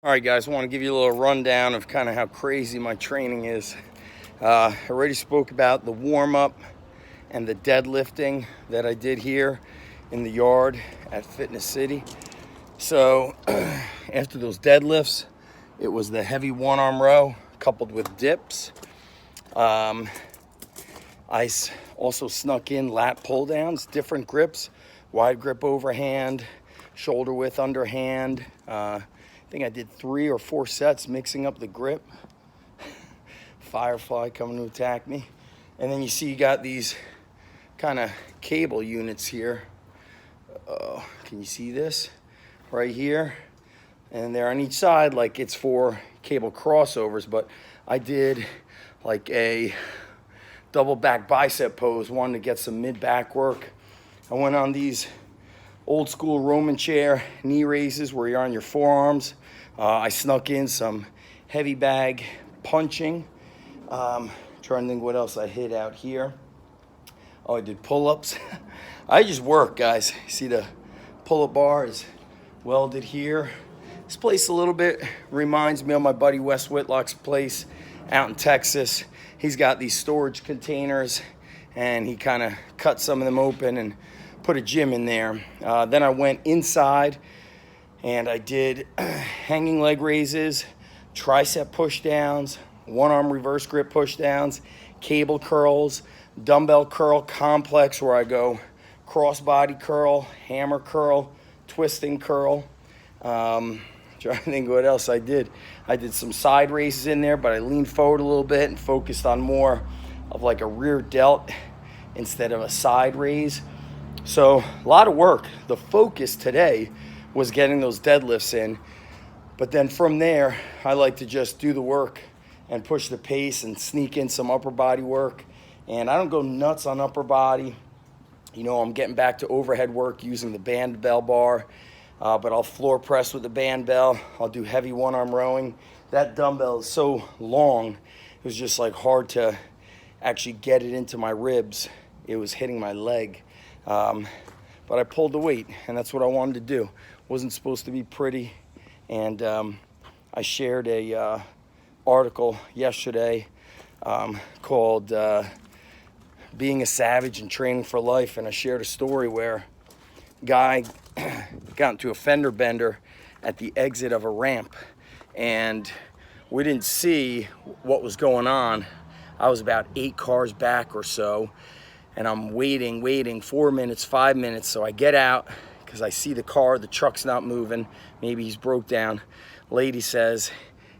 All right, guys, I want to give you a little rundown of kind of how crazy my training is. I already spoke about the warm-up and the deadlifting that I did here in the yard at Fitness City. So after those deadlifts, it was the heavy one-arm row coupled with dips. I also snuck in lat pull-downs, different grips, wide grip overhand, shoulder width underhand. I think I did 3 or 4 sets mixing up the grip. Firefly coming to attack me. And then you see you got these kind of cable units here. Can you see this? Right here. And they're on each side like it's for cable crossovers, but I did like a double back bicep pose, wanted to get some mid-back work. I went on these old school Roman chair knee raises where you're on your forearms. I snuck in some heavy bag punching. Trying to think what else I hit out here. Oh, I did pull-ups. I just work, guys. See the pull-up bar is welded here. This place a little bit reminds me of my buddy Wes Whitlock's place out in Texas. He's got these storage containers and he kind of cut some of them open and put a gym in there. Then I went inside and I did hanging leg raises, tricep push downs, one arm reverse grip push downs, cable curls, dumbbell curl complex where I go cross body curl, hammer curl, twisting curl. Trying to think what else I did. I did some side raises in there, but I leaned forward a little bit and focused on more of like a rear delt instead of a side raise. So a lot of work. The focus today was getting those deadlifts in, but then from there I like to just do the work and push the pace and sneak in some upper body work. And I don't go nuts on upper body. You know, I'm getting back to overhead work using the band bell bar, but I'll floor press with the band bell. I'll do heavy one arm rowing. That dumbbell is so long, it was just like hard to actually get it into my ribs. It was hitting my leg. But I pulled the weight, and that's what I wanted to do. Wasn't supposed to be pretty, and I shared a article yesterday called Being a Savage and Training for Life, and I shared a story where a guy got into a fender bender at the exit of a ramp, and we didn't see what was going on. I was about 8 cars back or so, and I'm waiting 4 minutes, 5 minutes. So I get out because I see the car, the truck's not moving. Maybe he's broke down. Lady says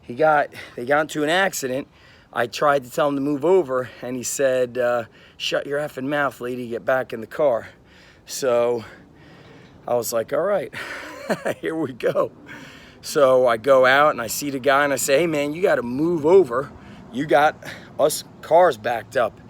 they got into an accident. I tried to tell him to move over, and he said, shut your effing mouth, lady, get back in the car. So I was like, all right, here we go. So I go out and I see the guy and I say, hey man, you got to move over. You got us cars backed up.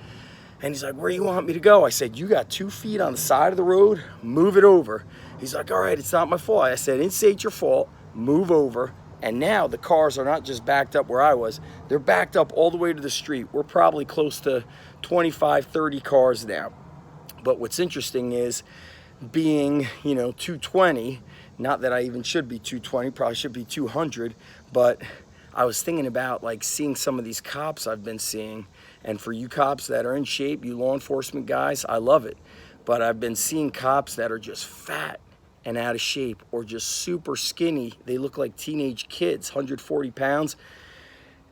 And he's like, where do you want me to go? I said, you got 2 feet on the side of the road, move it over. He's like, all right, it's not my fault. I said, it's your fault, move over. And now the cars are not just backed up where I was, they're backed up all the way to the street. We're probably close to 25, 30 cars now. But what's interesting is being, 220, not that I even should be 220, probably should be 200, but I was thinking about like seeing some of these cops I've been seeing. And for you cops that are in shape, you law enforcement guys, I love it. But I've been seeing cops that are just fat and out of shape or just super skinny. They look like teenage kids, 140 pounds.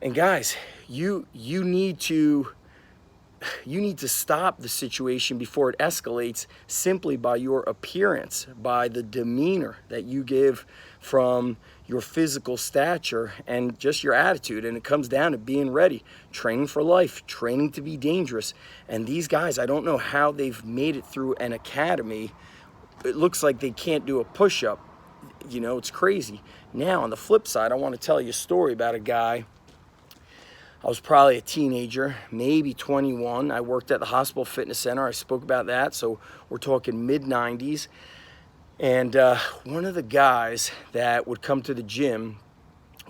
And guys, you need to stop the situation before it escalates simply by your appearance, by the demeanor that you give from your physical stature and just your attitude. And it comes down to being ready, training for life, training to be dangerous. And these guys, I don't know how they've made it through an academy. It looks like they can't do a push-up. It's crazy. Now, on the flip side, I want to tell you a story about a guy. I was probably a teenager, maybe 21. I worked at the Hospital Fitness Center. I spoke about that, so we're talking mid-90s. And one of the guys that would come to the gym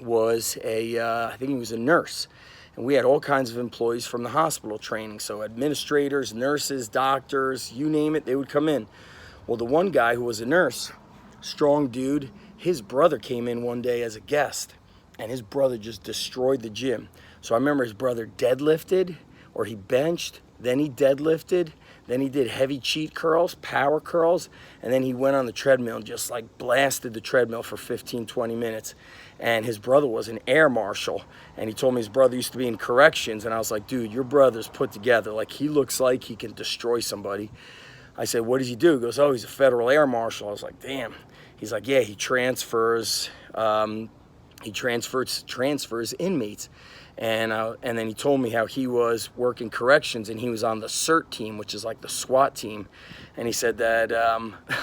was I think he was a nurse. And we had all kinds of employees from the hospital training. So administrators, nurses, doctors, you name it, they would come in. Well, the one guy who was a nurse, strong dude, his brother came in one day as a guest. and his brother just destroyed the gym. So I remember his brother deadlifted, or he benched, then he deadlifted, then he did heavy cheat curls, power curls, and then he went on the treadmill and just like blasted the treadmill for 15, 20 minutes. And his brother was an air marshal, and he told me his brother used to be in corrections, and I was like, dude, your brother's put together. Like, he looks like he can destroy somebody. I said, what does he do? He goes, oh, he's a federal air marshal. I was like, damn. He's like, yeah, he transfers inmates. And then he told me how he was working corrections, and he was on the CERT team, which is like the SWAT team. And he said that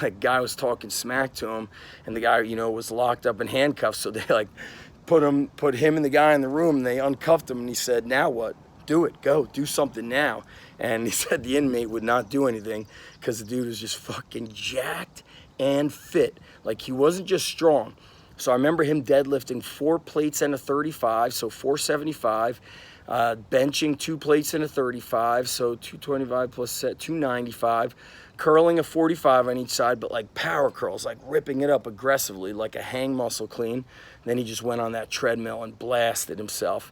a guy was talking smack to him, and the guy, you know, was locked up in handcuffs. So they like put him and the guy in the room, and they uncuffed him. And he said, now what? Do it. Go. Do something now. And he said the inmate would not do anything because the dude was just fucking jacked and fit. Like, he wasn't just strong. So I remember him deadlifting 4 plates and a 35, so 475, benching 2 plates and a 35, so 225 plus set, 295, curling a 45 on each side, but like power curls, like ripping it up aggressively, like a hang muscle clean. And then he just went on that treadmill and blasted himself.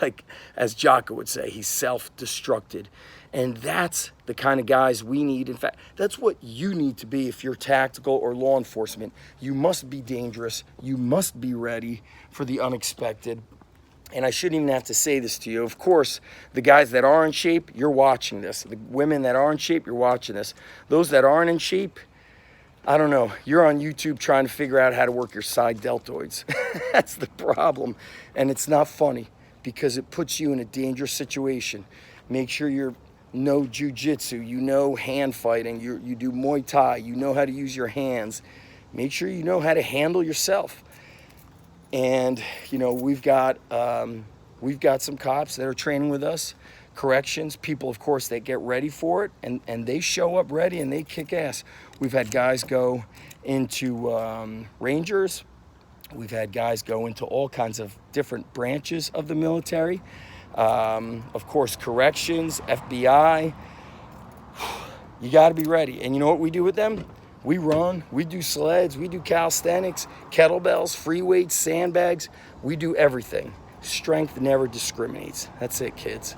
Like, as Jocko would say, he self-destructed. And that's the kind of guys we need. In fact, that's what you need to be if you're tactical or law enforcement. You must be dangerous. You must be ready for the unexpected. And I shouldn't even have to say this to you. Of course, the guys that are in shape, you're watching this. The women that are in shape, you're watching this. Those that aren't in shape, I don't know. You're on YouTube trying to figure out how to work your side deltoids. That's the problem. And it's not funny because it puts you in a dangerous situation. Make sure you know jiu-jitsu, you know hand fighting, you do Muay Thai, you know how to use your hands. Make sure you know how to handle yourself. And, you know, we've got some cops that are training with us, corrections, people, of course, that get ready for it, and they show up ready and they kick ass. We've had guys go into Rangers. We've had guys go into all kinds of different branches of the military. Of course, corrections, FBI. You got to be ready. And you know what we do with them? We run, we do sleds, we do calisthenics, kettlebells, free weights, sandbags. We do everything. Strength never discriminates. That's it, kids.